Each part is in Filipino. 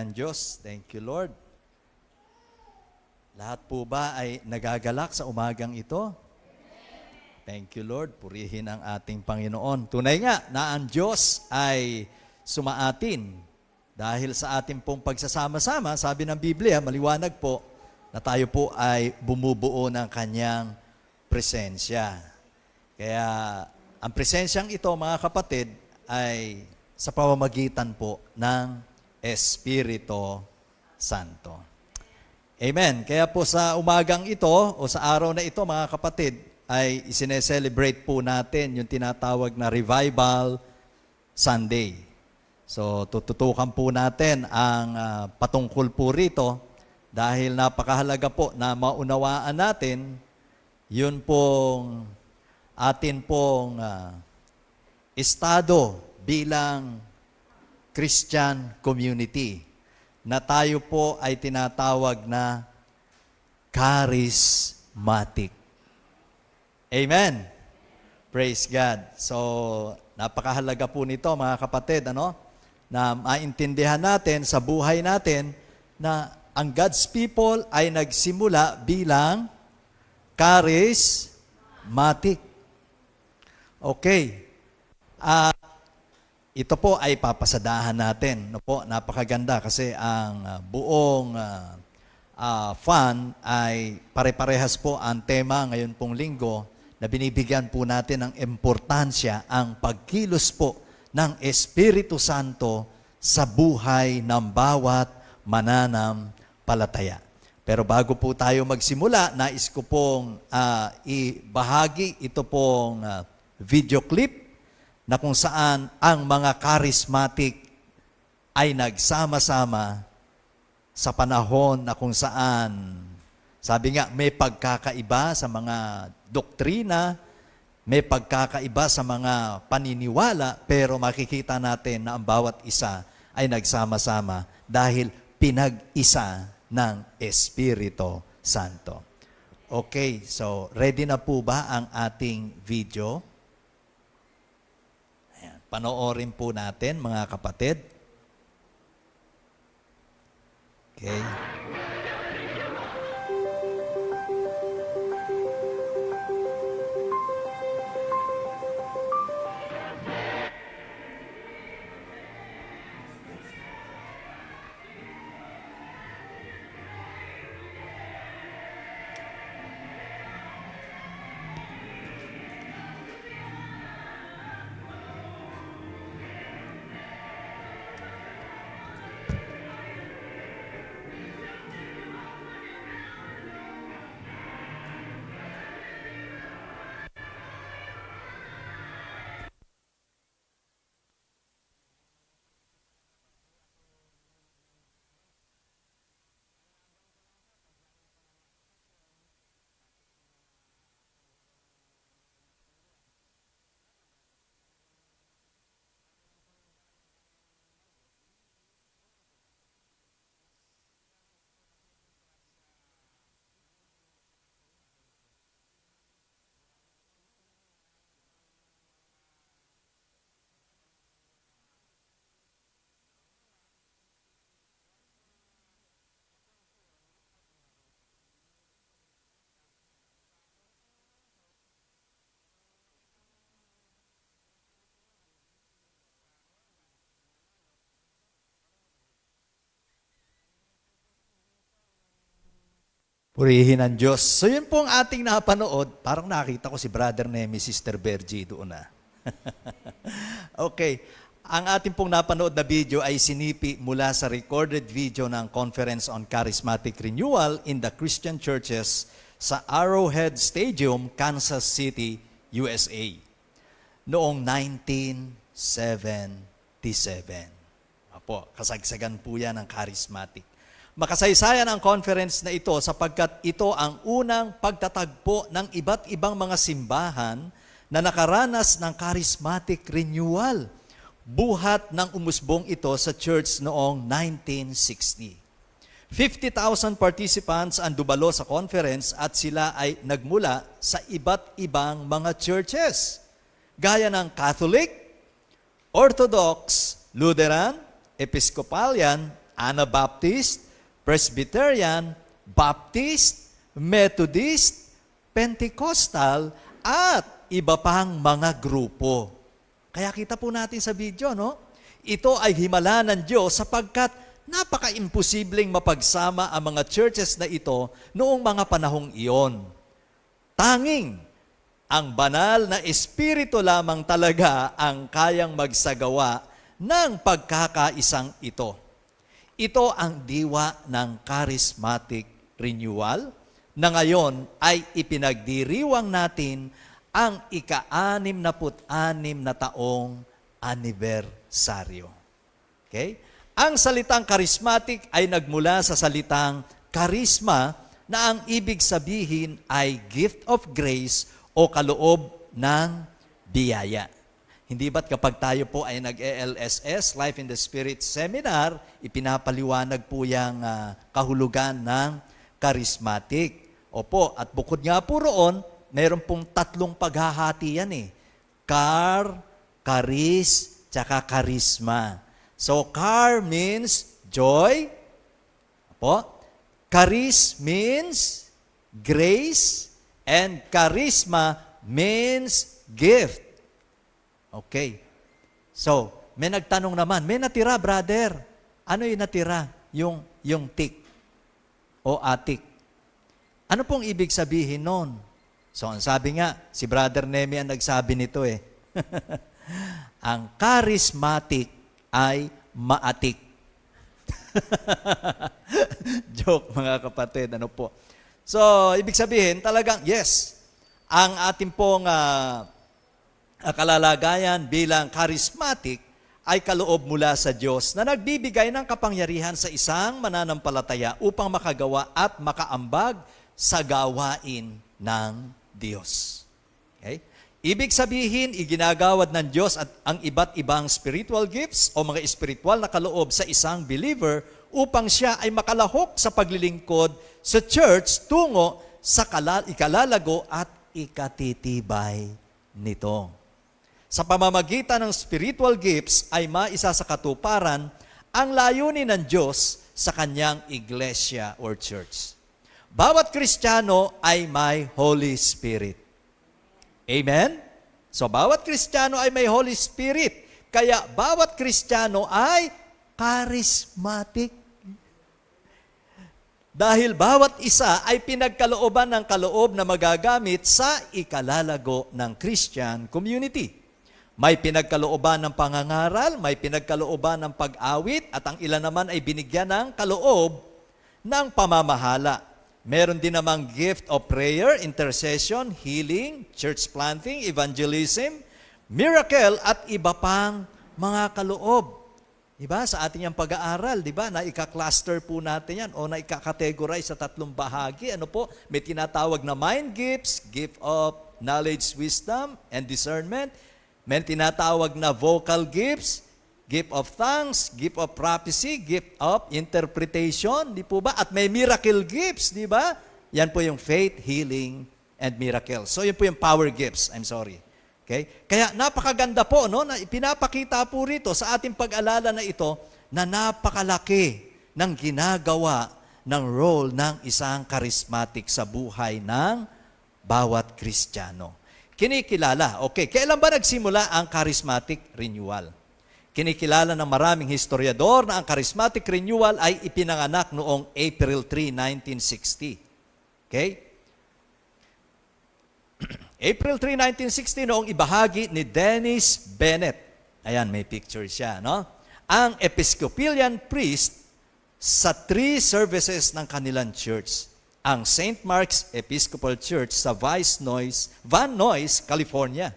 ng Diyos. Thank you, Lord. Lahat po ba ay nagagalak sa umagang ito? Thank you, Lord. Purihin ang ating Panginoon. Tunay nga na ang Diyos ay sumaatin. Dahil sa ating pong pagsasama-sama, sabi ng Biblia, maliwanag po, na tayo po ay bumubuo ng Kanyang presensya. Kaya ang presensyang ito, mga kapatid, ay sa pamamagitan po ng Espiritu Santo. Amen. Kaya po sa umagang ito o sa araw na ito, mga kapatid, ay isineselebrate po natin yung tinatawag na Revival Sunday. So tututukan po natin ang patungkol po rito dahil napakahalaga po na maunawaan natin yun pong atin pong estado bilang Christian community na tayo po ay tinatawag na charismatic. Amen. Praise God. So, napakahalaga po nito mga kapatid, na maintindihan natin sa buhay natin na ang God's people ay nagsimula bilang charismatic. Okay. Ito po ay papasadahan natin. Napakaganda kasi ang buong fun ay pare-parehas po ang tema ngayon pong linggo na binibigyan po natin ng importansya ang pagkilos po ng Espiritu Santo sa buhay ng bawat mananampalataya. Pero bago po tayo magsimula, nais ko pong ibahagi ito pong video clip na kung saan ang mga charismatic ay nagsama-sama sa panahon na kung saan, sabi nga, may pagkakaiba sa mga doktrina, may pagkakaiba sa mga paniniwala, pero makikita natin na ang bawat isa ay nagsama-sama dahil pinag-isa ng Espiritu Santo. Okay, so ready na po ba ang ating video? Panoorin po natin, mga kapatid. Okay. Purihin ang Diyos. So yun pong ating napanood, parang nakita ko si Brother Nemi, Sister Bergie doon na. Okay. Ang ating pong napanood na video ay sinipi mula sa recorded video ng Conference on Charismatic Renewal in the Christian Churches sa Arrowhead Stadium, Kansas City, USA. Noong 1977. Apo, kasagsagan po yan ng charismatic. Makasaysayan ang conference na ito sapagkat ito ang unang pagtatagpo ng iba't ibang mga simbahan na nakaranas ng charismatic renewal. Buhat ng umusbong ito sa church noong 1960. 50,000 participants ang dumalo sa conference at sila ay nagmula sa iba't ibang mga churches. Gaya ng Catholic, Orthodox, Lutheran, Episcopalian, Anabaptist, Presbyterian, Baptist, Methodist, Pentecostal, at iba pang mga grupo. Kaya kita po natin sa video, no? Ito ay himala ng Diyos sapagkat napaka-imposibleng mapagsama ang mga churches na ito noong mga panahong iyon. Tanging ang banal na Espiritu lamang talaga ang kayang magsagawa ng pagkakaisang ito. Ito ang diwa ng charismatic renewal na ngayon ay ipinagdiriwang natin ang ika-66 na taong anibersaryo. Okay? Ang salitang charismatic ay nagmula sa salitang charisma na ang ibig sabihin ay gift of grace o kaloob ng biyaya. Hindi ba't kapag tayo po ay nag-LSS, Life in the Spirit Seminar, ipinapaliwanag po yung kahulugan ng charismatic. Opo, at bukod nga po roon, meron pong 3 paghahati yan eh. Charis, tsaka charisma. So, char means joy. Opo. Charis means grace. And charisma means gift. Okay. So, may nagtanong naman, may natira, brother. Ano yung natira? Yung tik o atik. Ano pong ibig sabihin nun? So, ang sabi nga, si Brother Nemi ang nagsabi nito eh. Ang charismatic ay maatik. Joke mga kapatid, ano po. So, ibig sabihin talagang, yes, ang ating pong kalalagayan bilang charismatic ay kaloob mula sa Diyos na nagbibigay ng kapangyarihan sa isang mananampalataya upang makagawa at makaambag sa gawain ng Diyos. Okay? Ibig sabihin, iginagawad ng Diyos at ang iba't ibang spiritual gifts o mga espiritual na kaloob sa isang believer upang siya ay makalahok sa paglilingkod sa church tungo sa ikalalago at ikatitibay nito. Sa pamamagitan ng spiritual gifts ay maisa sa katuparan ang layunin ng Diyos sa kanyang iglesia or church. Bawat Kristiyano ay may Holy Spirit. Amen? So, bawat Kristiyano ay may Holy Spirit. Kaya, bawat Kristiyano ay charismatic. Dahil bawat isa ay pinagkalooban ng kaloob na magagamit sa ikalalago ng Christian community. May pinagkalooban ng pangangaral, may pinagkalooban ng pag-awit, at ang ilan naman ay binigyan ng kaloob ng pamamahala. Meron din namang gift of prayer, intercession, healing, church planting, evangelism, miracle, at iba pang mga kaloob. Diba? Sa ating yung pag-aaral, diba? Na ika-cluster po natin yan o na ika-categorize sa 3 bahagi. Ano po? May tinatawag na mind gifts, gift of knowledge, wisdom, and discernment. May tinatawag na vocal gifts, gift of tongues, gift of prophecy, gift of interpretation, di po ba? At may miracle gifts, di ba? Yan po yung faith, healing, and miracles. So, yun po yung power gifts. I'm sorry. Okay? Kaya napakaganda po, no? Na ipinapakita po rito sa ating pag-alala na ito na napakalaki ng ginagawa ng role ng isang charismatic sa buhay ng bawat Kristiyano. Kinikilala. Okay, kailan ba nagsimula ang charismatic renewal? Kinikilala ng maraming historiador na ang charismatic renewal ay ipinanganak noong April 3, 1960. Okay? April 3, 1960, noong ibahagi ni Dennis Bennett. Ayan, may picture siya, no? Ang Episcopalian priest sa 3 services ng kanilang church. Ang St. Mark's Episcopal Church sa Van Nuys, California,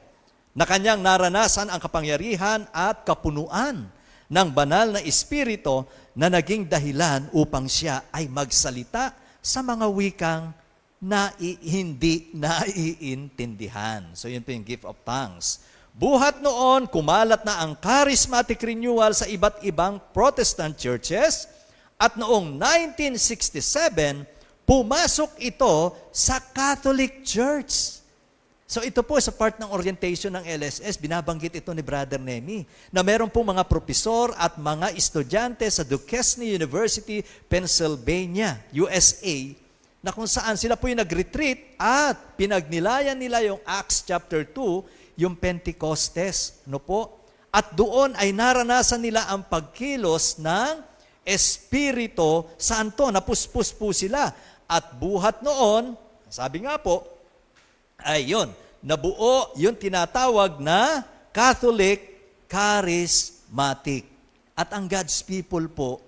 na kanyang naranasan ang kapangyarihan at kapunuan ng banal na espiritu na naging dahilan upang siya ay magsalita sa mga wikang na hindi naiintindihan. So yun po yung gift of tongues. Buhat noon, kumalat na ang charismatic renewal sa iba't ibang Protestant churches at noong 1967, pumasok ito sa Catholic Church. So ito po sa part ng orientation ng LSS, binabanggit ito ni Brother Nemi, na meron pong mga propesor at mga estudyante sa Duquesne University, Pennsylvania, USA, na kung saan sila po yung nag-retreat at pinagnilayan nila yung Acts chapter 2, yung Pentecostes. No po? At doon ay naranasan nila ang pagkilos ng Espiritu Santo. Napuspos po sila. At buhat noon, sabi nga po, ay yun, nabuo yung tinatawag na Catholic Charismatic. At ang God's people po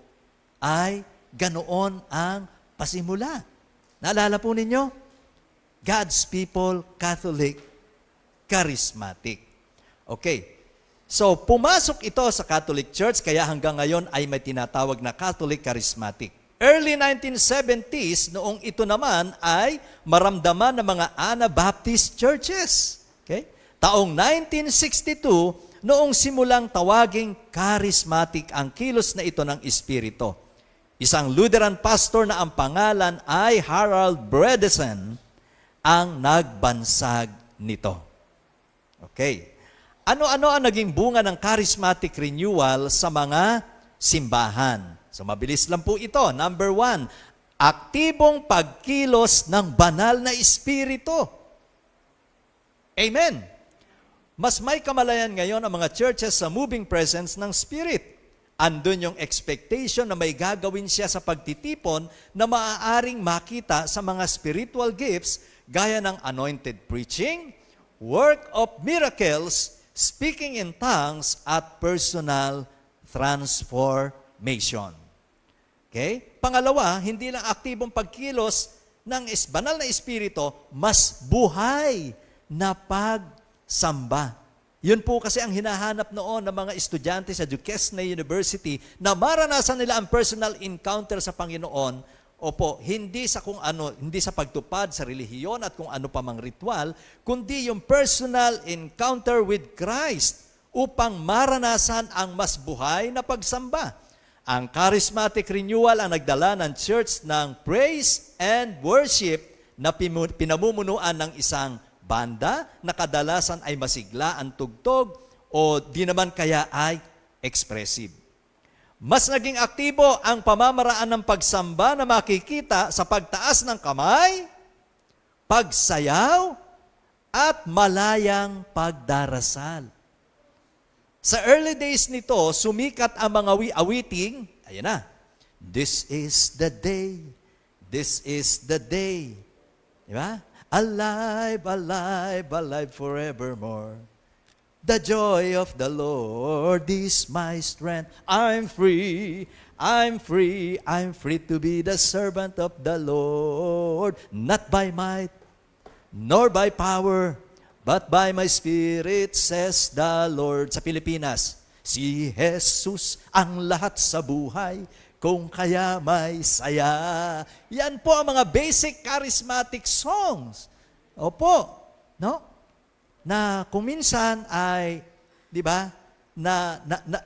ay ganoon ang pasimula. Naalala po ninyo? God's people, Catholic Charismatic. Okay. So, pumasok ito sa Catholic Church, kaya hanggang ngayon ay may tinatawag na Catholic Charismatic. Early 1970s, noong ito naman ay maramdaman ng mga Anabaptist churches. Okay? Taong 1962, noong simulang tawaging charismatic ang kilos na ito ng Espiritu. Isang Lutheran pastor na ang pangalan ay Harold Bredesen ang nagbansag nito. Okay. Ano-ano ang naging bunga ng charismatic renewal sa mga simbahan? So mabilis lang po ito. Number 1, aktibong pagkilos ng banal na Espiritu. Amen. Mas may kamalayan ngayon ang mga churches sa moving presence ng Spirit. Andun yung expectation na may gagawin siya sa pagtitipon na maaaring makita sa mga spiritual gifts gaya ng anointed preaching, work of miracles, speaking in tongues, at personal transformation. Okay? Pangalawa, hindi lang aktibong pagkilos ng banal na Espiritu, mas buhay na pagsamba. Yun po kasi ang hinahanap noon ng mga estudyante sa Duquesne University na maranasan nila ang personal encounter sa Panginoon. Opo, hindi sa kung ano, hindi sa pagtupad sa relihiyon at kung ano pa mang ritual, kundi yung personal encounter with Christ upang maranasan ang mas buhay na pagsamba. Ang charismatic renewal ang nagdala ng church ng praise and worship na pinamumunuan ng isang banda na kadalasan ay masigla ang tugtog o di naman kaya ay expressive. Mas naging aktibo ang pamamaraan ng pagsamba na makikita sa pagtaas ng kamay, pagsayaw, at malayang pagdarasal. Sa early days nito, sumikat ang mga awiting, ayan na, this is the day, this is the day. Diba? Alive, alive, alive forevermore. The joy of the Lord is my strength. I'm free, I'm free, I'm free to be the servant of the Lord. Not by might, nor by power, but by my Spirit, says the Lord. Sa Pilipinas, si Jesus ang lahat sa buhay, kung kaya may saya. Yan po ang mga basic charismatic songs. Opo, no? Na kung minsan ay, di ba,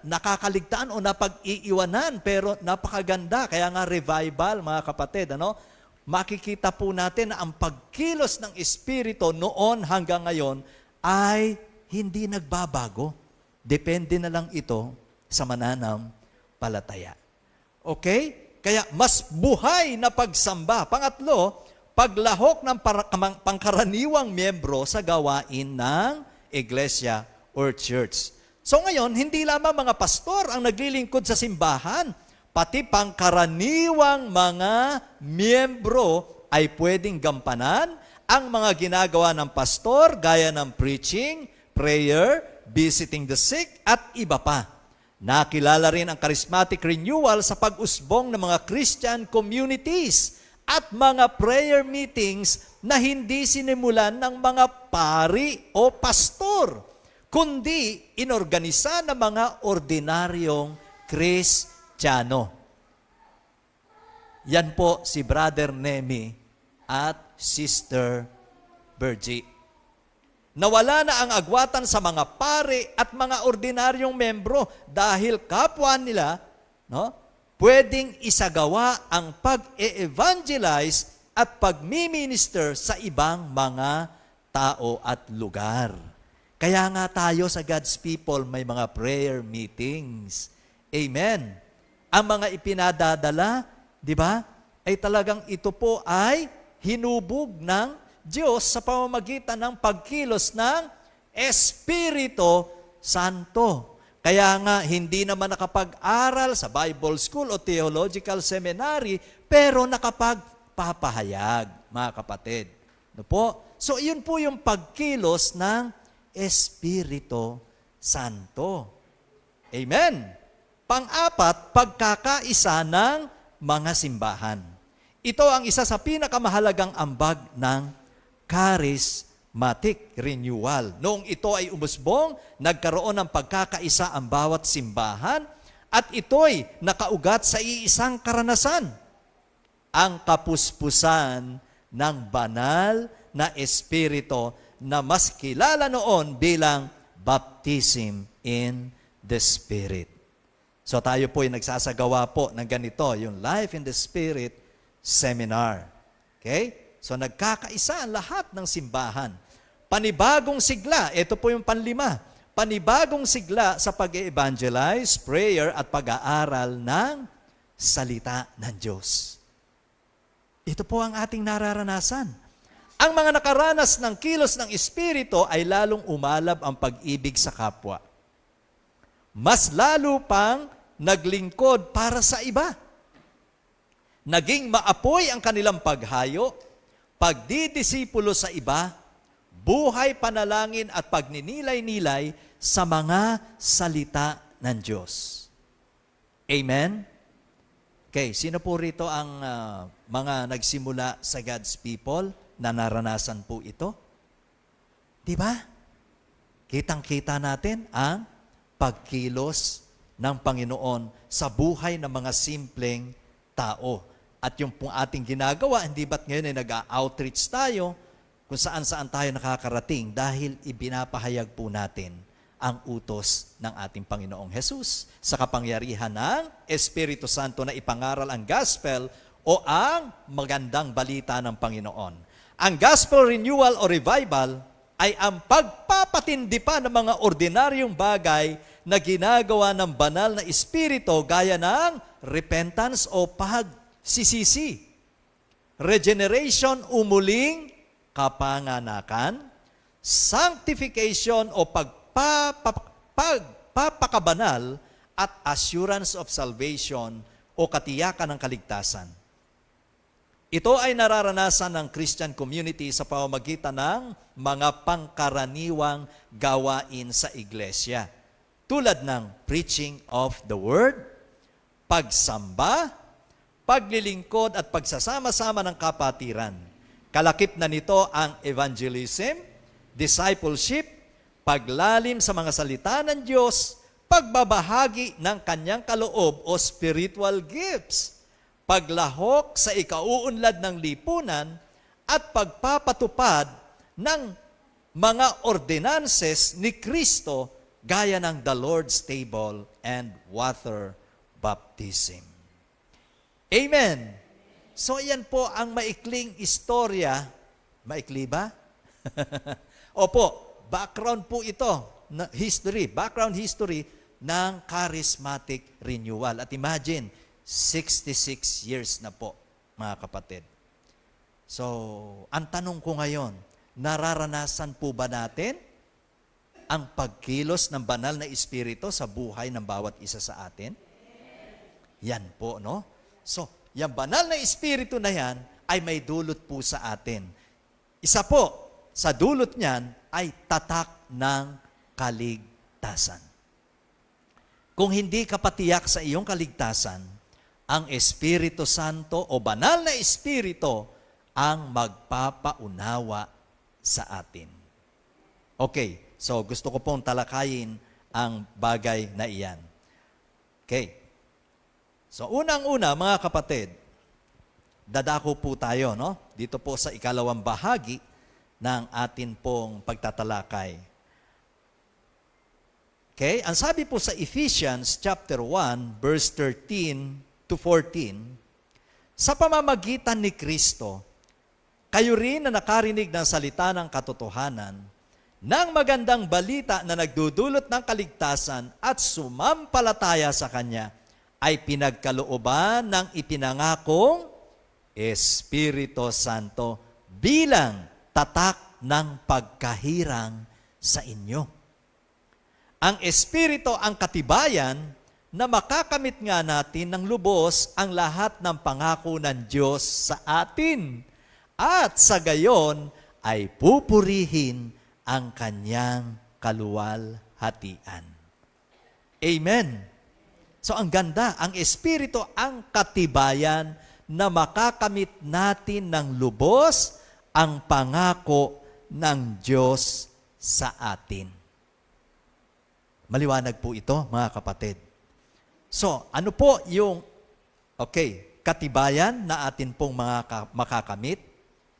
nakakaligtaan o napag-iiwanan, pero napakaganda. Kaya nga revival, mga kapatid, ano? Makikita po natin na ang pagkilos ng Espiritu noon hanggang ngayon ay hindi nagbabago. Depende na lang ito sa mananampalataya. Okay? Kaya mas buhay na pagsamba. Pangatlo, paglahok ng pangkaraniwang miyembro sa gawain ng iglesia or church. So ngayon, hindi lamang mga pastor ang naglilingkod sa simbahan, pati pangkaraniwang mga miyembro ay pwedeng gampanan ang mga ginagawa ng pastor gaya ng preaching, prayer, visiting the sick, at iba pa. Nakilala rin ang charismatic renewal sa pag-usbong ng mga Christian communities at mga prayer meetings na hindi sinimulan ng mga pari o pastor, kundi inorganisa ng mga ordinaryong Kristiyano. Yan po si Brother Nemi at Sister Virgie. Nawala na ang agwatan sa mga pari at mga ordinaryong membro dahil kapwa nila, no, pwedeng isagawa ang pag-e-evangelize at pagmi-minister sa ibang mga tao at lugar. Kaya nga tayo sa God's people may mga prayer meetings. Amen. Ang mga ipinadadala, di ba, ay talagang ito po ay hinubog ng Diyos sa pamamagitan ng pagkilos ng Espiritu Santo. Kaya nga, hindi naman nakapag-aral sa Bible School o Theological Seminary, pero nakapagpapahayag, mga kapatid. No po? So, yun po yung pagkilos ng Espiritu Santo. Amen. Pang-apat, pagkakaisa ng mga simbahan. Ito ang isa sa pinakamahalagang ambag ng charismatic renewal. Noong ito ay umusbong, nagkaroon ng pagkakaisa ang bawat simbahan at ito'y nakaugat sa iisang karanasan. Ang kapuspusan ng banal na Espiritu na mas kilala noon bilang baptism in the Spirit. So tayo po ay nagsasagawa po ng ganito, yung Life in the Spirit Seminar. Okay? So nagkakaisa ang lahat ng simbahan. Panibagong sigla, ito po yung panlima. Panibagong sigla sa pag-evangelize, prayer at pag-aaral ng salita ng Diyos. Ito po ang ating nararanasan. Ang mga nakaranas ng kilos ng Espiritu ay lalong umalab ang pag-ibig sa kapwa. Mas lalo pang naglingkod para sa iba. Naging maapoy ang kanilang paghayo, pagdidisipulo sa iba, buhay panalangin at pagninilay-nilay sa mga salita ng Diyos. Amen? Okay, sino po rito ang mga nagsimula sa God's people na naranasan po ito? Di ba? Kitang-kita natin ang pagkilos ng Panginoon sa buhay ng mga simpleng tao. At yung pong ating ginagawa, hindi ba't ngayon ay nag-outreach tayo kung saan-saan tayo nakakarating dahil ibinapahayag po natin ang utos ng ating Panginoong Hesus sa kapangyarihan ng Espiritu Santo na ipangaral ang gospel o ang magandang balita ng Panginoon. Ang gospel renewal o revival ay ang pagpapatindi pa ng mga ordinaryong bagay na ginagawa ng banal na Espiritu gaya ng repentance o pagsisisi, regeneration o muling kapanganakan, sanctification o pagpapakabanal at assurance of salvation o katiyakan ng kaligtasan. Ito ay nararanasan ng Christian community sa pamamagitan ng mga pangkaraniwang gawain sa iglesia. Tulad ng preaching of the word, pagsamba, paglilingkod at pagsasama-sama ng kapatiran. Kalakip na nito ang evangelism, discipleship, paglalim sa mga salita ng Diyos, pagbabahagi ng kanyang kaloob o spiritual gifts, paglahok sa ikauunlad ng lipunan, at pagpapatupad ng mga ordinances ni Kristo gaya ng the Lord's table and water baptism. Amen. So yan po ang maikling istorya. Maikli ba? Opo, background po ito, background history ng charismatic renewal. At imagine, 66 years na po, mga kapatid. So, ang tanong ko ngayon, nararanasan po ba natin ang pagkilos ng banal na Espiritu sa buhay ng bawat isa sa atin? Yan po, no? So, yung banal na Espiritu na yan ay may dulot po sa atin. Isa po, sa dulot niyan ay tatak ng kaligtasan. Kung hindi ka patiyak sa iyong kaligtasan, ang Espiritu Santo o banal na Espiritu ang magpapaunawa sa atin. Okay, so gusto ko pong talakayin ang bagay na iyan. Okay. So unang-una mga kapatid, dadako po tayo, no? Dito po sa ikalawang bahagi ng atin pong pagtatalakay. Okay, ang sabi po sa Ephesians chapter 1 verse 13 to 14, sa pamamagitan ni Kristo, kayo rin na nakarinig ng salita ng katotohanan, ng magandang balita na nagdudulot ng kaligtasan at sumampalataya sa Kanya, ay pinagkalooban ng ipinangakong Espiritu Santo bilang tatak ng pagkahirang sa inyo. Ang Espiritu ang katibayan na makakamit nga natin ng lubos ang lahat ng pangako ng Diyos sa atin, at sa gayon ay pupurihin ang Kanyang kaluwalhatian. Amen. So ang ganda, ang Espiritu ang katibayan na makakamit natin ng lubos ang pangako ng Diyos sa atin. Maliwanag po ito, mga kapatid. So, ano po yung, katibayan na atin pong makakamit?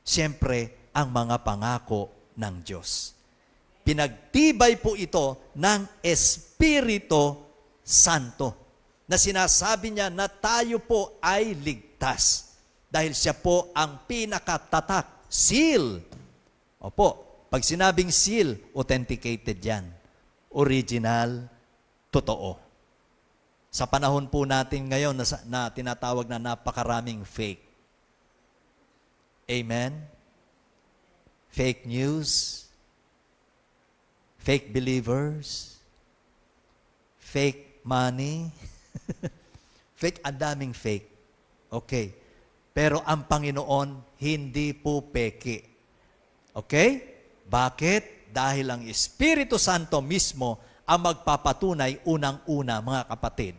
Siyempre, ang mga pangako ng Diyos. Pinagtibay po ito ng Espiritu Santo, na sinasabi niya na tayo po ay ligtas dahil siya po ang pinakatatak, seal. Opo, pag sinabing seal, authenticated yan. Original, totoo. Sa panahon po natin ngayon na tinatawag na napakaraming fake. Amen? Fake news, fake believers, fake money, fake, ang daming fake. Okay. Pero ang Panginoon, hindi po peke. Okay? Bakit? Dahil ang Espiritu Santo mismo ang magpapatunay unang-una, mga kapatid,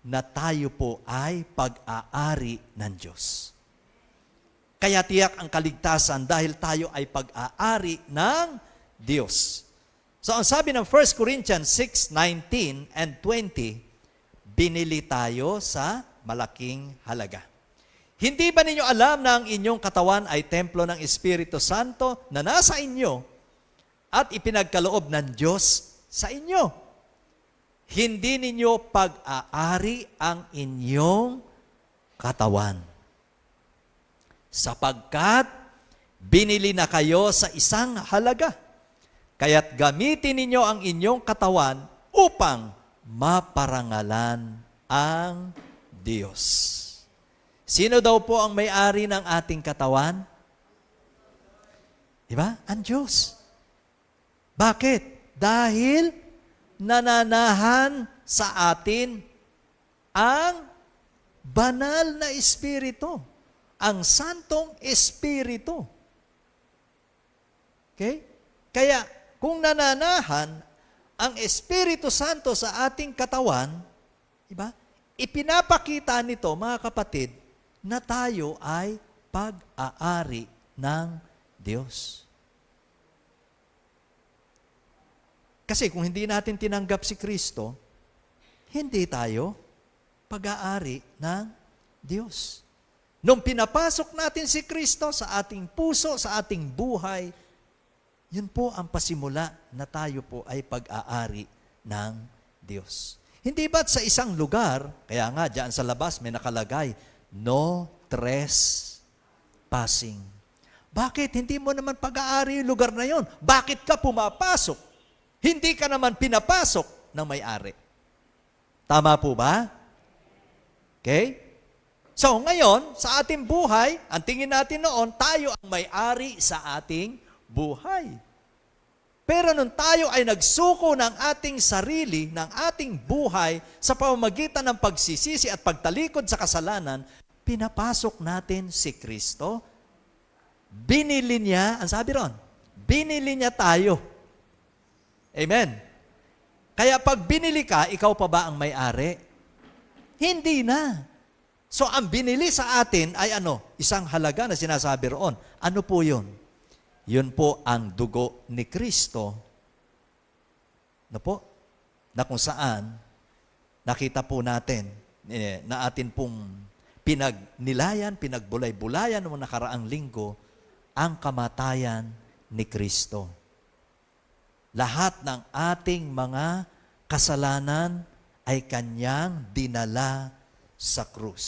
na tayo po ay pag-aari ng Diyos. Kaya tiyak ang kaligtasan dahil tayo ay pag-aari ng Diyos. So ang sabi ng 1 Corinthians 6:19 and 20, binili tayo sa malaking halaga. Hindi ba ninyo alam na ang inyong katawan ay templo ng Espiritu Santo na nasa inyo at ipinagkaloob ng Diyos sa inyo? Hindi ninyo pag-aari ang inyong katawan. Sapagkat binili na kayo sa isang halaga. Kaya't gamitin ninyo ang inyong katawan upang maparangalan ang Diyos. Sino daw po ang may-ari ng ating katawan? Diba? Ang Diyos. Bakit? Dahil nananahan sa atin ang banal na Espiritu, ang Santong Espiritu. Okay? Kaya, kung nananahan ang Espiritu Santo sa ating katawan, diba? Ipinapakita nito, mga kapatid, na tayo ay pag-aari ng Diyos. Kasi kung hindi natin tinanggap si Kristo, hindi tayo pag-aari ng Diyos. Nung pinapasok natin si Kristo sa ating puso, sa ating buhay, yun po ang pasimula na tayo po ay pag-aari ng Diyos. Hindi ba't sa isang lugar, kaya nga dyan sa labas may nakalagay, no trespassing. Bakit? Hindi mo naman pag-aari yung lugar na yon. Bakit ka pumapasok? Hindi ka naman pinapasok ng may-ari. Tama po ba? Okay? So ngayon, sa ating buhay, ang tingin natin noon, tayo ang may-ari sa ating buhay. Pero nung tayo ay nagsuko ng ating sarili, ng ating buhay, sa pamamagitan ng pagsisisi at pagtalikod sa kasalanan, pinapasok natin si Kristo. Binili niya, ang sabi ron, binili niya tayo. Amen. Kaya pag binili ka, ikaw pa ba ang may-ari? Hindi na. So ang binili sa atin ay ano? Isang halaga na sinasabi roon. Ano po yun? Yun po ang dugo ni Kristo. Na po? Na kung saan, nakita po natin na atin pong pinagnilayan, pinagbulay-bulayan noong nakaraang linggo, ang kamatayan ni Kristo. Lahat ng ating mga kasalanan ay Kanyang dinala sa krus.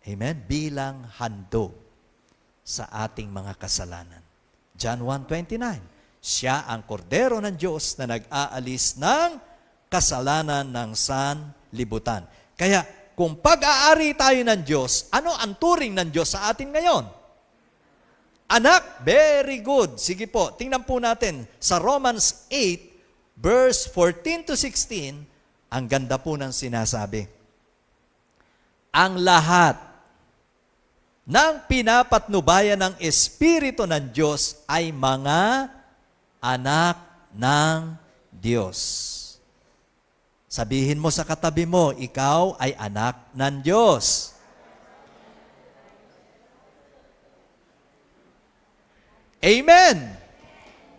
Amen? Bilang handog. sa ating mga kasalanan. John 1:29, siya ang kordero ng Diyos na nag-aalis ng kasalanan ng sanlibutan. Kaya, kung pag-aari tayo ng Diyos, ano ang turing ng Diyos sa atin ngayon? Anak, very good. Sige po, tingnan po natin sa Romans 8, verse 14 to 16, ang ganda po ng sinasabi. Ang lahat ng pinapatnubayan ng Espiritu ng Diyos ay mga anak ng Diyos. Sabihin mo sa katabi mo, ikaw ay anak ng Diyos. Amen!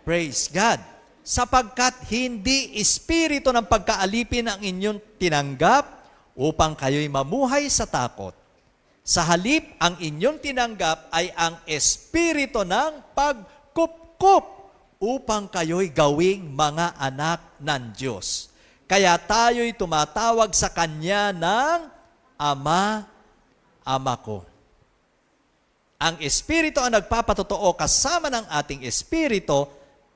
Praise God! Sapagkat hindi espiritu ng pagkaalipin ang inyong tinanggap upang kayo'y mamuhay sa takot. Sa halip, ang inyong tinanggap ay ang espiritu ng pagkupkup upang kayo'y gawing mga anak ng Diyos. Kaya tayo'y tumatawag sa Kanya ng Ama, Ama ko. Ang Espiritu ang nagpapatotoo kasama ng ating Espiritu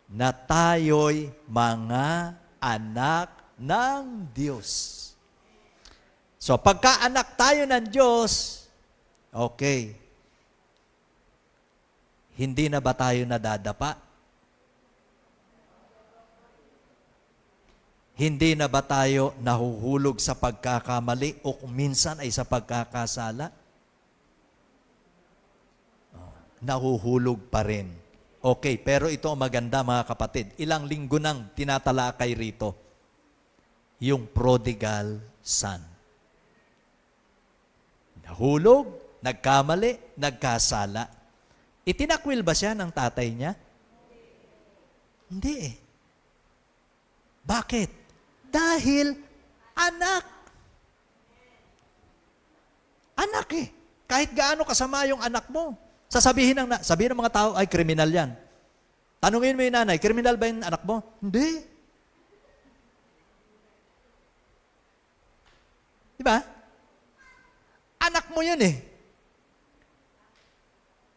na tayo'y mga anak ng Diyos. So, pagka-anak tayo ng Diyos, okay, hindi na ba tayo nadadapa? Hindi na ba tayo nahuhulog sa pagkakamali o kung minsan ay sa pagkakasala? Nahuhulog pa rin. Okay, pero ito ang maganda mga kapatid. Ilang linggo nang tinatalakay rito. Yung prodigal son. Nahulog, nagkamali, nagkasala. Itinakwil ba siya ng tatay niya? Hindi eh. Bakit? Dahil anak. Anak eh. Kahit gaano kasama yung anak mo. Sabihin ng mga tao, ay, kriminal yan. Tanungin mo yung nanay, kriminal ba yung anak mo? Hindi. Diba? Anak mo yun eh.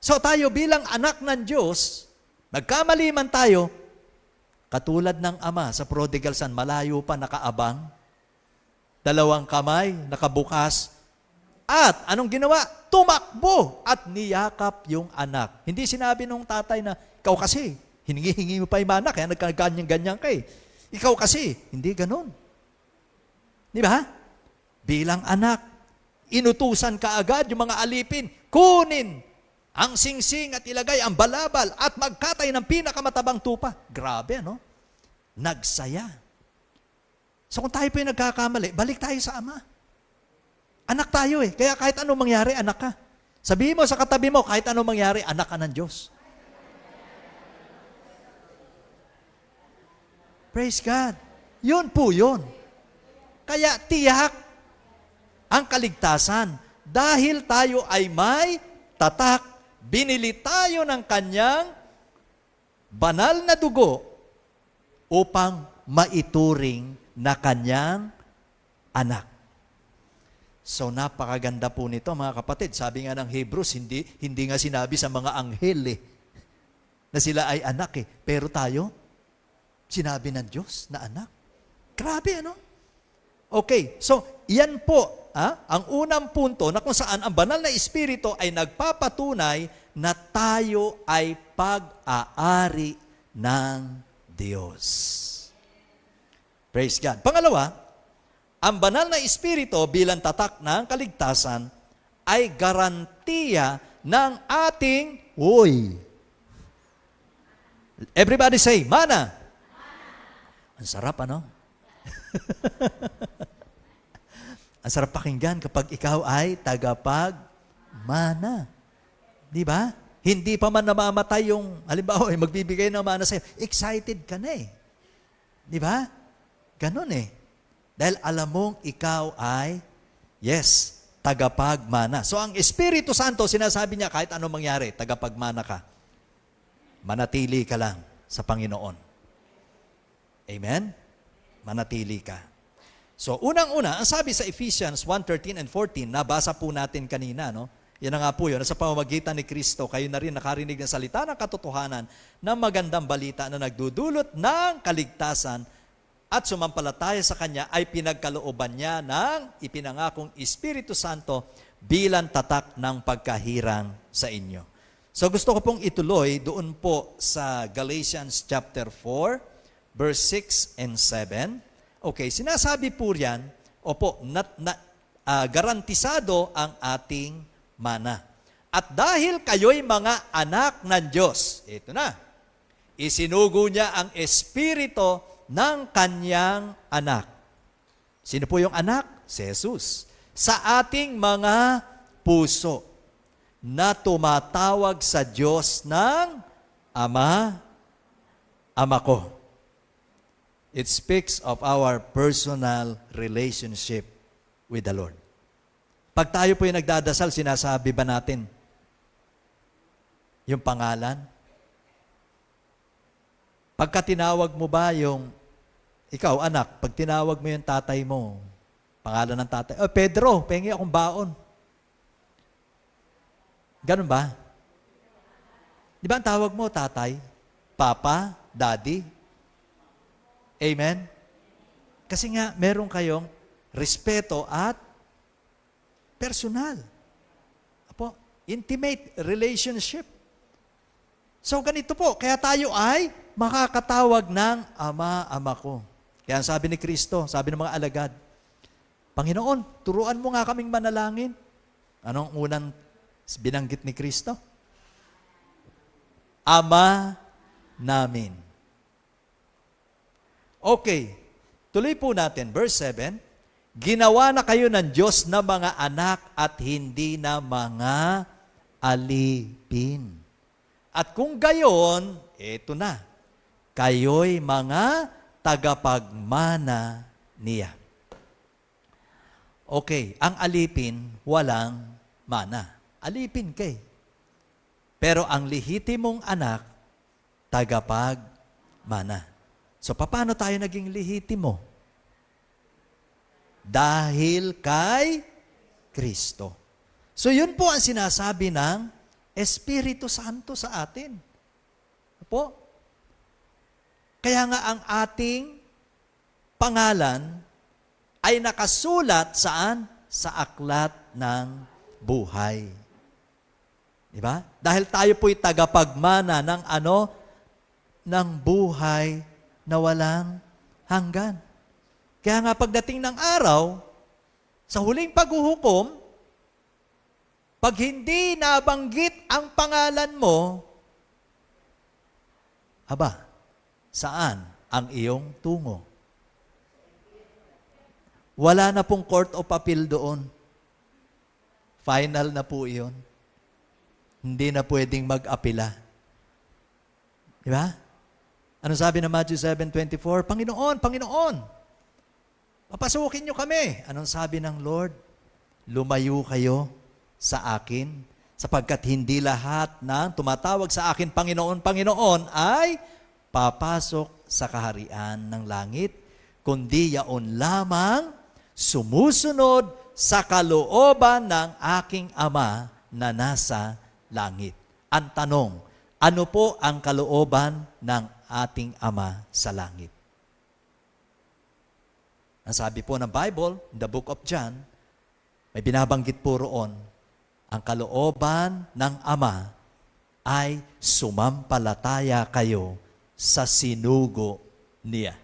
So tayo bilang anak ng Diyos, nagkamali man tayo, katulad ng ama sa prodigal son, malayo pa nakaabang, dalawang kamay, nakabukas, at anong ginawa? Tumakbo at niyakap yung anak. Hindi sinabi nung tatay na, ikaw kasi, hiningi-hingi mo pa yung anak, kaya nagkaganyan-ganyan ka eh. Ikaw kasi, hindi ganun. Di ba? Bilang anak, inutusan ka agad yung mga alipin, kunin ang singsing at ilagay ang balabal at magkatay ng pinakamatabang tupa. Grabe, no? Nagsaya. So kung tayo po yung nagkakamali, balik tayo sa ama. Anak tayo eh. Kaya kahit anong mangyari, anak ka. Sabihin mo sa katabi mo, kahit anong mangyari, anak ka ng Diyos. Praise God. Yun po yun. Kaya tiyak ang kaligtasan. Dahil tayo ay may tatak, binili tayo ng kanyang banal na dugo upang maituring na kanyang anak. So napakaganda po nito mga kapatid. Sabi nga ng Hebrews, hindi nga sinabi sa mga anghel na sila ay anak eh. Pero tayo, sinabi ng Diyos na anak. Grabe ano? Okay, so yan po ang unang punto na kung saan ang banal na Espiritu ay nagpapatunay na tayo ay pag-aari ng Diyos. Praise God. Pangalawa, ang banal na Espiritu bilang tatak ng kaligtasan ay garantiya ng ating, everybody say, mana. Ang sarap, ano? Ang sarap pakinggan kapag ikaw ay tagapagmana. Di ba? Hindi pa man namamatay yung, halimbawa, magbibigay ng mana sa'yo, excited ka na eh. Di ba? Ganon eh. Dahil alam mong ikaw ay, yes, tagapagmana. So ang Espiritu Santo, sinasabi niya kahit anong mangyari, tagapagmana ka. Manatili ka lang sa Panginoon. Amen? Manatili ka. So unang-una, ang sabi sa Ephesians 1:13 and 14, nabasa po natin kanina, no? Yan na nga po yun. Sa pamamagitan ni Kristo, kayo na rin nakarinig ng salita ng katotohanan ng magandang balita na nagdudulot ng kaligtasan at sumampalataya sa Kanya ay pinagkalooban niya ng ipinangakong Espiritu Santo bilang tatak ng pagkahirang sa inyo. So gusto ko pong ituloy doon po sa Galatians chapter 4, verse 6 and 7. Okay, sinasabi po riyan, garantisado ang ating mana. At dahil kayo'y mga anak ng Diyos, ito na, isinugo niya ang Espiritu ng Kanyang anak. Sino po yung anak? Si Jesus. Sa ating mga puso na tumatawag sa Diyos ng Ama, Ama ko. It speaks of our personal relationship with the Lord. Pag tayo po yung nagdadasal, sinasabi ba natin yung pangalan? Pagka tinawag mo ba yung, ikaw anak, pag tinawag mo yung tatay mo, pangalan ng tatay, Pedro, pengi akong baon. Ganun ba? Di ba ang tawag mo, tatay? Papa? Daddy? Amen? Kasi nga, meron kayong respeto at personal. Intimate relationship. So, ganito po. Kaya tayo ay makakatawag ng Ama, Ama ko. Kaya sabi ni Kristo, sabi ng mga alagad, Panginoon, turuan mo nga kaming manalangin. Anong unang binanggit ni Kristo? Ama namin. Okay, tuloy po natin. Verse 7, ginawa na kayo ng Diyos na mga anak at hindi na mga alipin. At kung gayon, eto na, kayo'y mga tagapagmana niya. Okay, ang alipin, walang mana. Alipin kay. Pero ang lehitimong anak, tagapagmana. So, paano tayo naging lehitimo? Dahil kay Kristo. So, yun po ang sinasabi ng Espiritu Santo sa atin. Po? Kaya nga ang ating pangalan ay nakasulat saan? Sa aklat ng buhay. Diba? Dahil tayo po'y tagapagmana ng ano? Ng buhay na walang hanggan. Kaya nga pagdating ng araw, sa huling paghuhukom, pag hindi nabanggit ang pangalan mo, saan ang iyong tungo? Wala na pong court of appeal doon. Final na po iyon. Hindi na pwedeng mag-apila. Di ba? Ano sabi ng Matthew 7:24? Panginoon, Panginoon, papasukin niyo kami. Anong sabi ng Lord? Lumayo kayo sa akin, sapagkat hindi lahat ng tumatawag sa akin, Panginoon, Panginoon, ay papasok sa kaharian ng langit, kundi yaon lamang sumusunod sa kalooban ng aking Ama na nasa langit. Ang tanong, ano po ang kalooban ng ating Ama sa langit? Ang sabi po ng Bible, in the book of John, may binabanggit po roon, ang kalooban ng Ama ay sumampalataya kayo sa sinugo niya.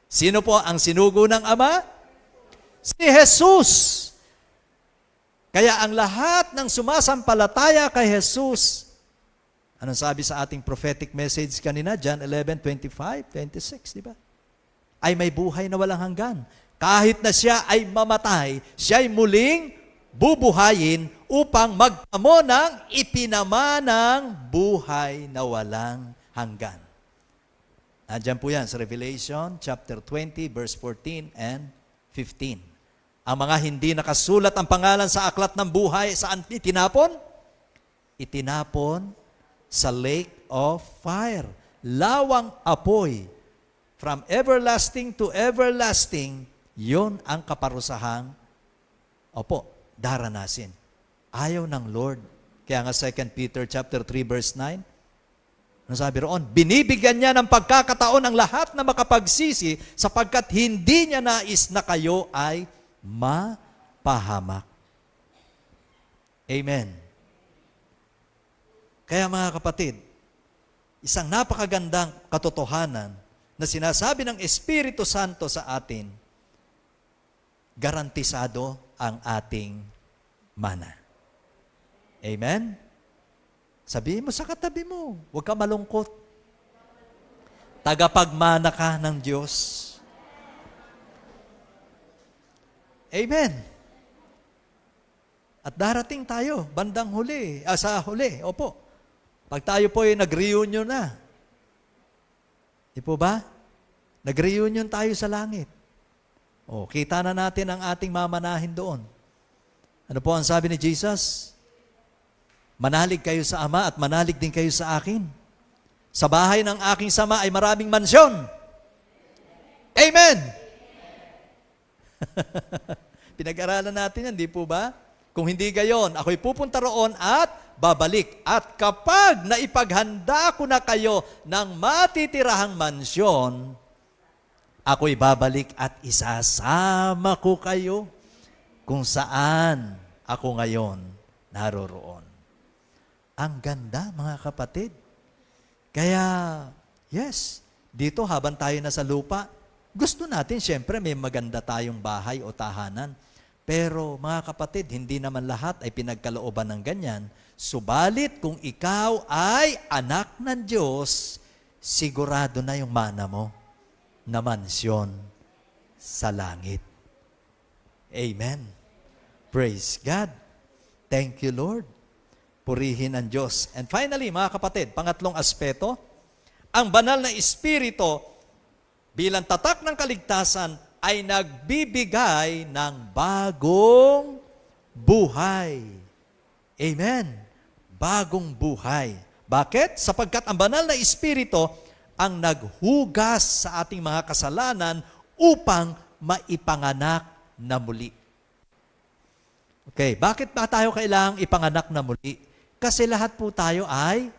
Sino po ang sinugo ng Ama? Si Jesus. Kaya ang lahat ng sumasampalataya kay Jesus, anong sabi sa ating prophetic message kanina, John 11:25, 26, di ba? Ay may buhay na walang hanggan. Kahit na siya ay mamatay, siya ay muling bubuhayin upang magpamo ng ipinamanang buhay na walang hanggan. Nandiyan po yan sa Revelation chapter 20, verse 14 and 15. Ang mga hindi nakasulat ang pangalan sa aklat ng buhay, saan itinapon? Itinapon sa lake of fire. Lawang apoy. From everlasting to everlasting, yon ang kaparusahang, daranasin. Ayaw ng Lord. Kaya nga 2 Peter chapter 3 verse 9, ano sabi roon? Binibigyan niya ng pagkakataon ang lahat na makapagsisi sapagkat hindi niya nais na kayo ay mapahamak. Amen. Kaya mga kapatid, isang napakagandang katotohanan na sinasabi ng Espiritu Santo sa atin, garantisado ang ating mana. Amen? Sabihin mo sa katabi mo, huwag ka malungkot. Tagapagmana ka ng Diyos. Amen. At darating tayo, bandang huli, sa huli, opo. Pag tayo po ay nag-reunion na, di po ba? Nag-reunion tayo sa langit. O, kita na natin ang ating mamanahin doon. Ano po ang sabi ni Jesus? Manalig kayo sa Ama at manalig din kayo sa akin. Sa bahay ng aking Sama ay maraming mansyon. Amen! Pinag-aralan natin yan, di po ba? Kung hindi gayon, ako'y pupunta roon at babalik. At kapag naipaghanda ko na kayo ng matitirahang mansyon, ako'y babalik at isasama ko kayo kung saan ako ngayon naroroon. Ang ganda, mga kapatid. Kaya, yes, dito habang tayo nasa lupa, gusto natin, syempre, may maganda tayong bahay o tahanan. Pero, mga kapatid, hindi naman lahat ay pinagkalooban ng ganyan. Subalit, kung ikaw ay anak ng Diyos, sigurado na yung mana mo na mansyon sa langit. Amen. Praise God. Thank you, Lord. Purihin ang Diyos. And finally, mga kapatid, pangatlong aspeto, ang banal na Espiritu bilang tatak ng kaligtasan ay nagbibigay ng bagong buhay. Amen. Bagong buhay. Bakit? Sapagkat ang banal na Espiritu ang naghugas sa ating mga kasalanan upang maipanganak na muli. Okay, bakit ba tayo kailangang ipanganak na muli? Kasi lahat po tayo ay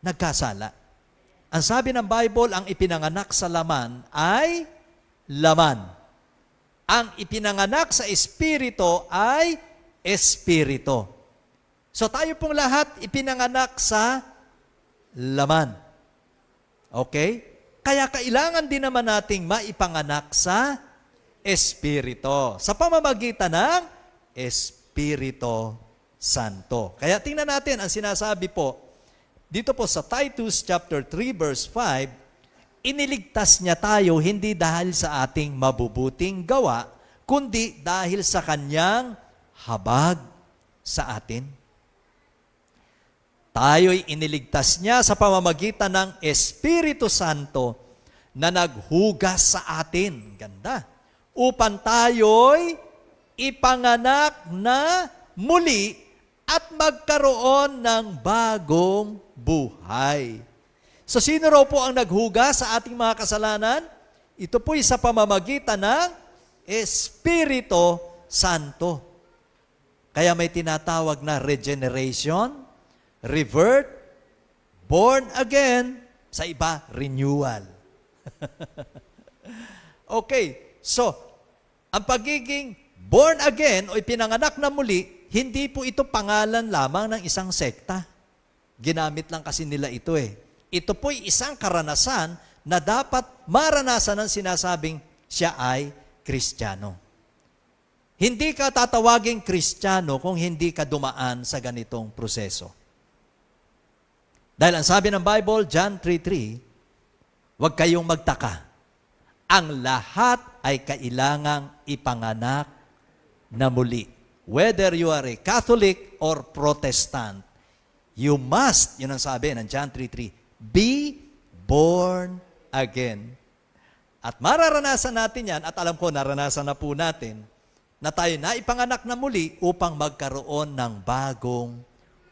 nagkasala. Ang sabi ng Bible, ang ipinanganak sa laman ay laman. Ang ipinanganak sa Espiritu ay Espiritu. So tayo pong lahat ipinanganak sa laman. Okay? Kaya kailangan din naman nating maipanganak sa Espiritu. Sa pamamagitan ng Espiritu Santo. Kaya tingnan natin ang sinasabi po, dito po sa Titus chapter 3 verse 5, iniligtas niya tayo hindi dahil sa ating mabubuting gawa, kundi dahil sa kanyang habag sa atin. Tayo'y iniligtas niya sa pamamagitan ng Espiritu Santo na naghugas sa atin. Ganda. Upang tayo'y ipanganak na muli at magkaroon ng bagong buhay. So sino raw po ang naghugas sa ating mga kasalanan? Ito po'y sa pamamagitan ng Espiritu Santo. Kaya may tinatawag na regeneration, revert, born again, sa iba, renewal. Okay, so, ang pagiging born again o ipinanganak na muli, hindi po ito pangalan lamang ng isang sekta. Ginamit lang kasi nila ito eh. Ito po'y isang karanasan na dapat maranasan ng sinasabing siya ay Kristiyano. Hindi ka tatawaging Kristiyano kung hindi ka dumaan sa ganitong proseso. Dahil ang sabi ng Bible, John 3:3, huwag kayong magtaka. Ang lahat ay kailangang ipanganak na muli. Whether you are a Catholic or Protestant, you must, yun ang sabi ng John 3:3, be born again. At mararanasan natin yan, at alam ko naranasan na po natin, na tayo na ipanganak na muli upang magkaroon ng bagong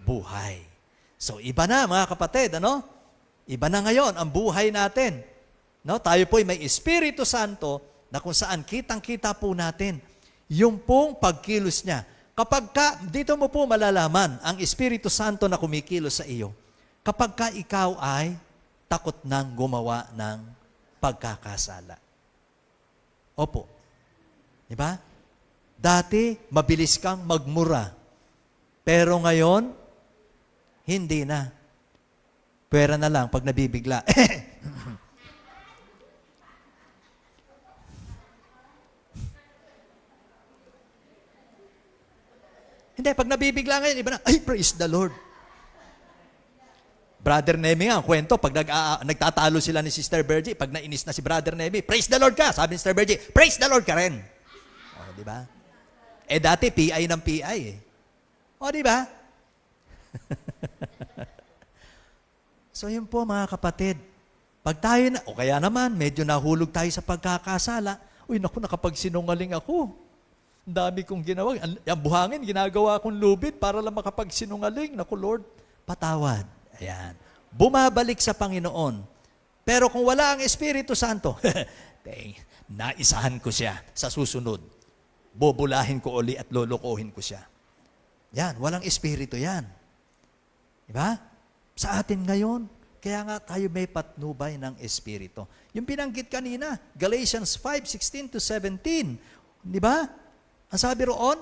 buhay. So iba na mga kapatid, ano? Iba na ngayon ang buhay natin. No? Tayo po'y may Espiritu Santo na kung saan kitang-kita po natin yung pong pagkilos niya. Dito mo po malalaman ang Espiritu Santo na kumikilos sa iyo. Kapag ka ikaw ay takot nang gumawa ng pagkakasala. Opo. Di ba? Dati, mabilis kang magmura. Pero ngayon, hindi na. Pwera na lang pag nabibigla. Hindi, pag nabibigla ngayon, iba na, ay, praise the Lord. Brother Nemi nga, ang kwento, pag nagtatalo sila ni Sister Bergie, pag nainis na si Brother Nemi, praise the Lord ka. Sabi ni Sister Bergie, praise the Lord ka rin. O, di ba? Dati, PI ng PI eh. O, di ba? So, yun po mga kapatid. Pag tayo na, o kaya naman, medyo nahulog tayo sa pagkakasala, uy, naku, nakapagsinungaling ako. Ang dami kong ginawa. Ang buhangin, ginagawa kong lubid para lang makapagsinungaling. Naku, Lord, patawad. Ayan. Bumabalik sa Panginoon. Pero kung wala ang Espiritu Santo, naisahan ko siya sa susunod. Bobulahin ko uli at lolokohin ko siya. Yan, walang Espiritu yan. Diba? Sa atin ngayon, kaya nga tayo may patnubay ng Espiritu. Yung binanggit kanina, Galatians 5:16-17. Diba? Ang sabi roon,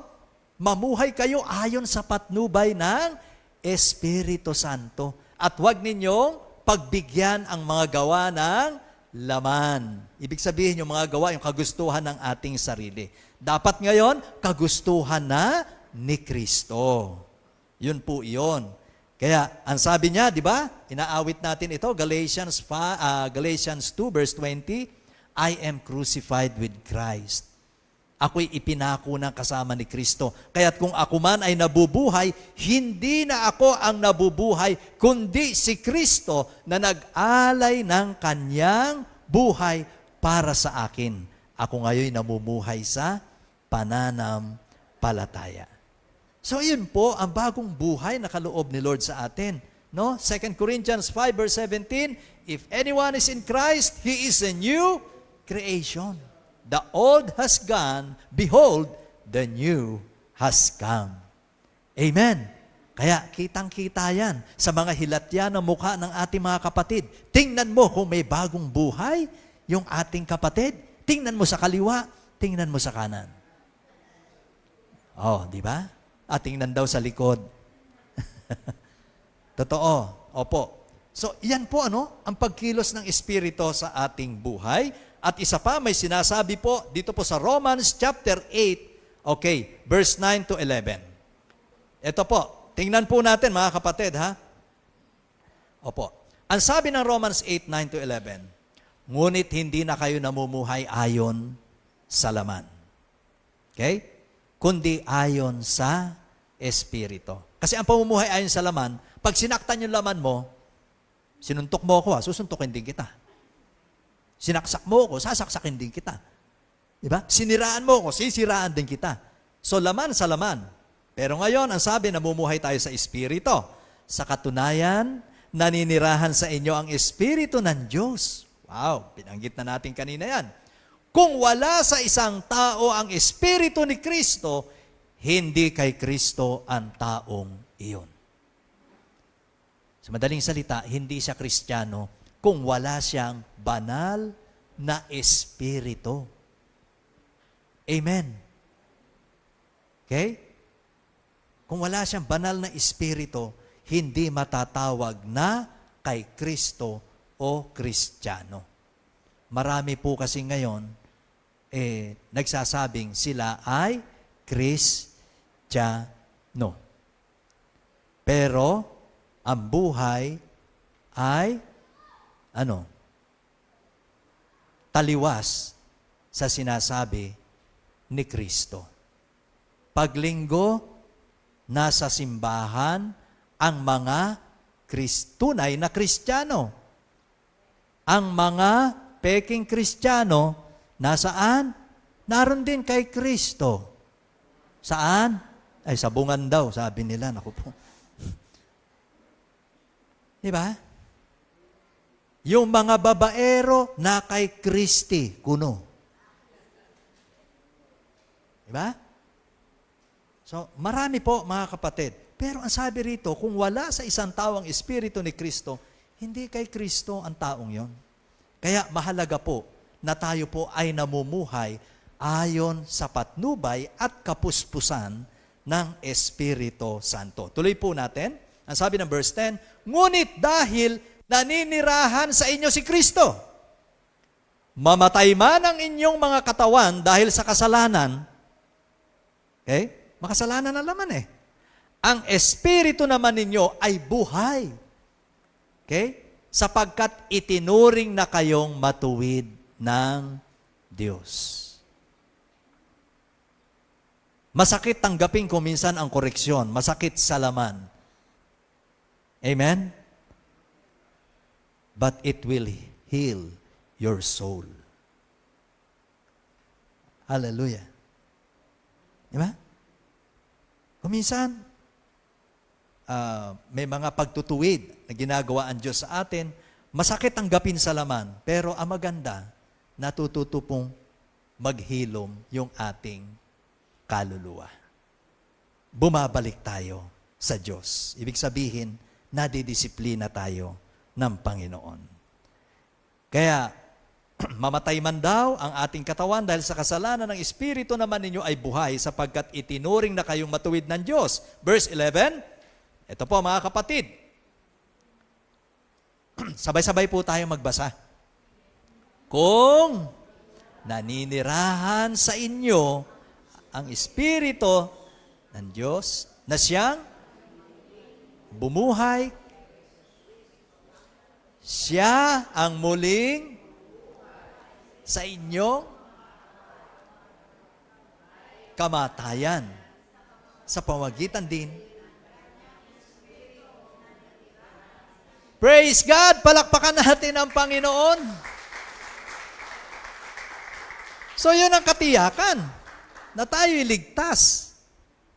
mamuhay kayo ayon sa patnubay ng Espiritu Santo. At huwag ninyong pagbigyan ang mga gawa ng laman. Ibig sabihin yung mga gawa, yung kagustuhan ng ating sarili. Dapat ngayon, kagustuhan na ni Kristo. Yun po yun. Kaya, ang sabi niya, di ba? Inaawit natin ito, Galatians 2 verse 20, I am crucified with Christ. Ako'y ipinako ng kasama ni Kristo. Kaya't kung ako man ay nabubuhay, hindi na ako ang nabubuhay, kundi si Kristo na nag-alay ng kanyang buhay para sa akin. Ako ngayon namumuhay sa pananampalataya. So yun po ang bagong buhay na kaloob ni Lord sa atin. No? 2 Corinthians 5 verse 17, if anyone is in Christ, he is a new creation. The old has gone, behold, the new has come. Amen. Kaya kitang-kita yan sa mga hilatya ng mukha ng ating mga kapatid. Tingnan mo kung may bagong buhay yung ating kapatid. Tingnan mo sa kaliwa, tingnan mo sa kanan. Oh, di ba? At tingnan daw sa likod. Totoo. Opo. So, yan po ang pagkilos ng Espiritu sa ating buhay. At isa pa, may sinasabi po dito po sa Romans chapter 8, okay, verse 9 to 11. Ito po, tingnan po natin mga kapatid, ha? Opo. Ang sabi ng Romans 8, 9 to 11, ngunit hindi na kayo namumuhay ayon sa laman. Okay? Kundi ayon sa Espiritu. Kasi ang pamumuhay ayon sa laman, pag sinaktan yung laman mo, sinuntok mo ako, susuntokin din kita. Sinaksak mo ako, sasaksakin din kita. Diba? Siniraan mo ako, sisiraan din kita. So, laman sa laman. Pero ngayon, ang sabi, namumuhay tayo sa Espiritu. Sa katunayan, naninirahan sa inyo ang Espiritu ng Diyos. Wow, binanggit na natin kanina yan. Kung wala sa isang tao ang Espiritu ni Kristo, hindi kay Kristo ang taong iyon. Sa madaling salita, hindi siya Kristiyano kung wala siyang banal na Espiritu. Amen. Okay? Kung wala siyang banal na Espiritu, hindi matatawag na kay Kristo o Kristiyano. Marami po kasi ngayon, nagsasabing sila ay Kristiyano. Pero, ang buhay ay taliwas sa sinasabi ni Kristo. Paglinggo, nasa simbahan ang mga tunay na Kristiyano. Ang mga peking Kristiyano, nasaan? Naroon din kay Kristo. Saan? Ay, sabungan daw, sabi nila. Naku po. Diba? Yung mga babaero na kay Kristi, kuno. Diba? So, marami po mga kapatid. Pero ang sabi rito, kung wala sa isang tao ang Espiritu ni Kristo, hindi kay Kristo ang taong yon. Kaya mahalaga po na tayo po ay namumuhay ayon sa patnubay at kapuspusan ng Espiritu Santo. Tuloy po natin. Ang sabi ng verse 10, ngunit dahil naninirahan sa inyo si Kristo, mamatay man ang inyong mga katawan dahil sa kasalanan, okay? Makasalanan na naman eh. Ang Espiritu naman ninyo ay buhay. Okay? Sapagkat itinuring na kayong matuwid ng Diyos. Masakit tanggapin ko minsan ang koreksyon. Masakit sa laman. Amen? But it will heal your soul. Hallelujah. Diba? Kung minsan, may mga pagtutuwid na ginagawa ang Diyos sa atin, masakit tanggapin sa laman, pero ang maganda, natututo pong maghilom yung ating kaluluwa. Bumabalik tayo sa Diyos. Ibig sabihin, nadidisiplina tayo ng Panginoon. Kaya, mamatay man daw ang ating katawan dahil sa kasalanan ng Espiritu naman ninyo ay buhay sapagkat itinuring na kayong matuwid ng Diyos. Verse 11, ito po mga kapatid. Sabay-sabay po tayo magbasa. Kung naninirahan sa inyo ang Espiritu ng Diyos na siyang bumuhay, siya ang muling sa inyong kamatayan sa pamamagitan din. Praise God! Palakpakan natin ang Panginoon. So yun ang katiyakan na tayo'y ligtas.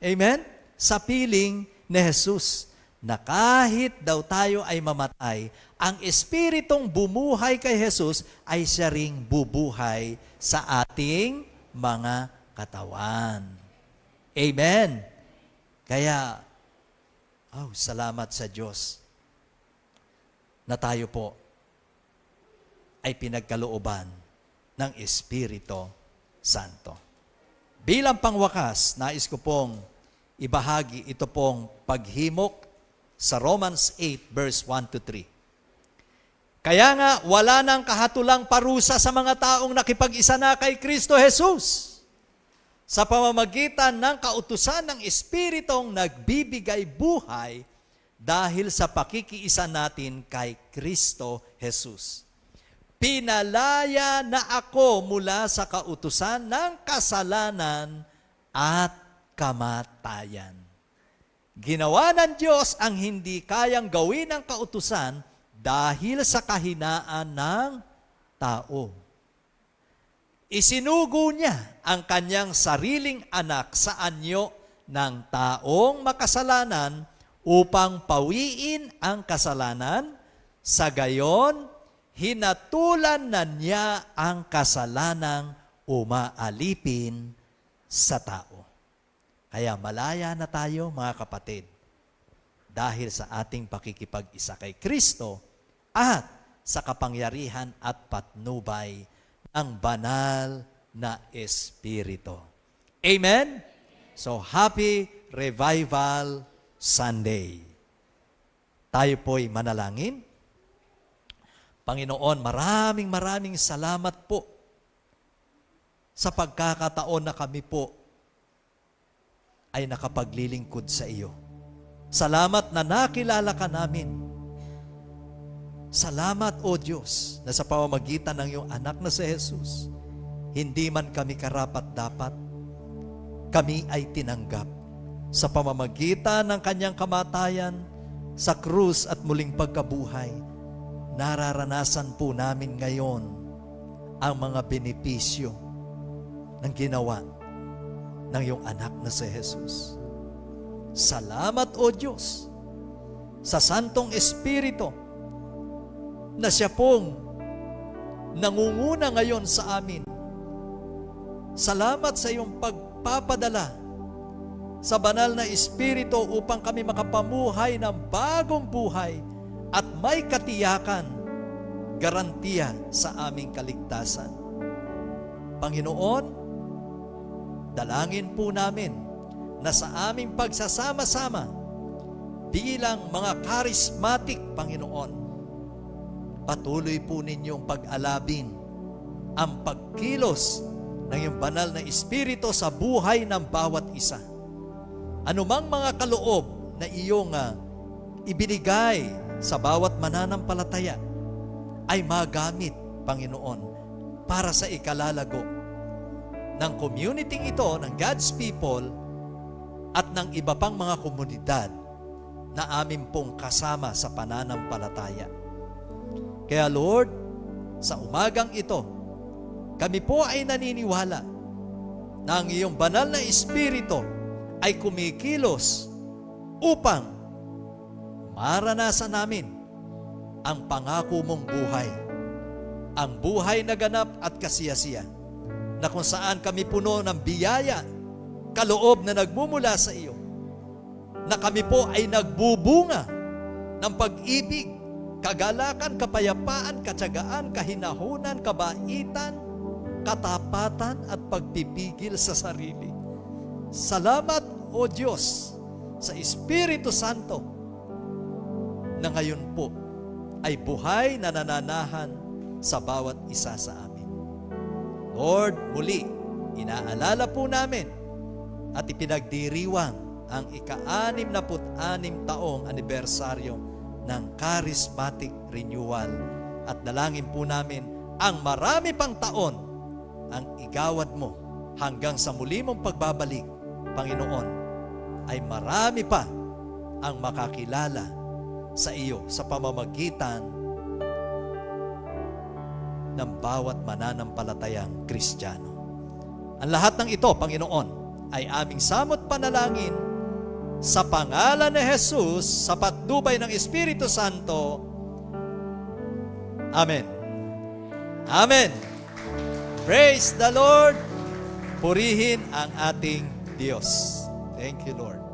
Amen? Sa piling ni Jesus na kahit daw tayo ay mamatay, ang Espiritong bumuhay kay Jesus ay siya ring bubuhay sa ating mga katawan. Amen. Kaya, salamat sa Diyos na tayo po ay pinagkalooban ng Espiritu Santo. Bilang pangwakas, nais ko pong ibahagi ito pong paghimok sa Romans 8 verse 1 to 3. Kaya nga, wala nang kahatulang parusa sa mga taong nakipag-isa na kay Kristo Jesus sa pamamagitan ng kautusan ng Espiritong nagbibigay buhay dahil sa pakikiisa natin kay Kristo Jesus. Pinalaya na ako mula sa kautusan ng kasalanan at kamatayan. Ginawa ng Diyos ang hindi kayang gawin ng kautusan dahil sa kahinaan ng tao. Isinugo niya ang kanyang sariling anak sa anyo ng taong makasalanan upang pawiin ang kasalanan, sa gayon, hinatulan na niya ang kasalanang umaalipin sa tao. Kaya malaya na tayo mga kapatid dahil sa ating pakikipag-isa kay Kristo at sa kapangyarihan at patnubay ng banal na Espiritu. Amen? So, Happy Revival Sunday. Tayo po'y manalangin. Panginoon, maraming salamat po sa pagkakataon na kami po ay nakapaglilingkod sa iyo. Salamat na nakilala ka namin. Salamat, O Diyos, na sa pamamagitan ng iyong anak na si Jesus, hindi man kami karapat-dapat, kami ay tinanggap. Sa pamamagitan ng kanyang kamatayan, sa krus at muling pagkabuhay, nararanasan po namin ngayon ang mga benepisyo ng ginawa ng iyong anak na si Jesus. Salamat, O Diyos, sa Santong Espiritu na siya pong nangunguna ngayon sa amin. Salamat sa iyong pagpapadala sa banal na Espiritu upang kami makapamuhay ng bagong buhay at may katiyakan, garantiya sa aming kaligtasan. Panginoon, dalangin po namin na sa aming pagsasama-sama bilang mga charismatic, Panginoon, patuloy po ninyong pag-alabin ang pagkilos ng iyong banal na Espiritu sa buhay ng bawat isa. Anumang mga kaloob na iyong ibinigay sa bawat mananampalataya ay magamit, Panginoon, para sa ikalalago ng community ito, ng God's people, at ng iba pang mga komunidad na amin pong kasama sa pananampalataya. Kaya Lord, sa umagang ito, kami po ay naniniwala na ang iyong banal na Espiritu ay kumikilos upang maranasan namin ang pangako mong buhay, ang buhay na ganap at kasiyasiya, na kung saan kami puno ng biyaya, kaloob na nagmumula sa iyo, na kami po ay nagbubunga ng pag-ibig, kagalakan, kapayapaan, katyagaan, kahinahunan, kabaitan, katapatan at pagpipigil sa sarili. Salamat, O Diyos, sa Espiritu Santo na ngayon po ay buhay na nananahan sa bawat isa sa amin. Lord, muli, inaalala po namin at ipinagdiriwang ang ika-66 taong anibersaryo ng Charismatic Renewal at dalangin po namin ang marami pang taon ang igawad mo hanggang sa muli mong pagbabalik, Panginoon, ay marami pa ang makakilala sa iyo sa pamamagitan ng bawat mananampalatayang Kristiyano. Ang lahat ng ito, Panginoon, ay aming samot panalangin sa pangalan ni Jesus, sa patnubay ng Espiritu Santo. Amen. Amen. Praise the Lord. Purihin ang ating Diyos. Thank you, Lord.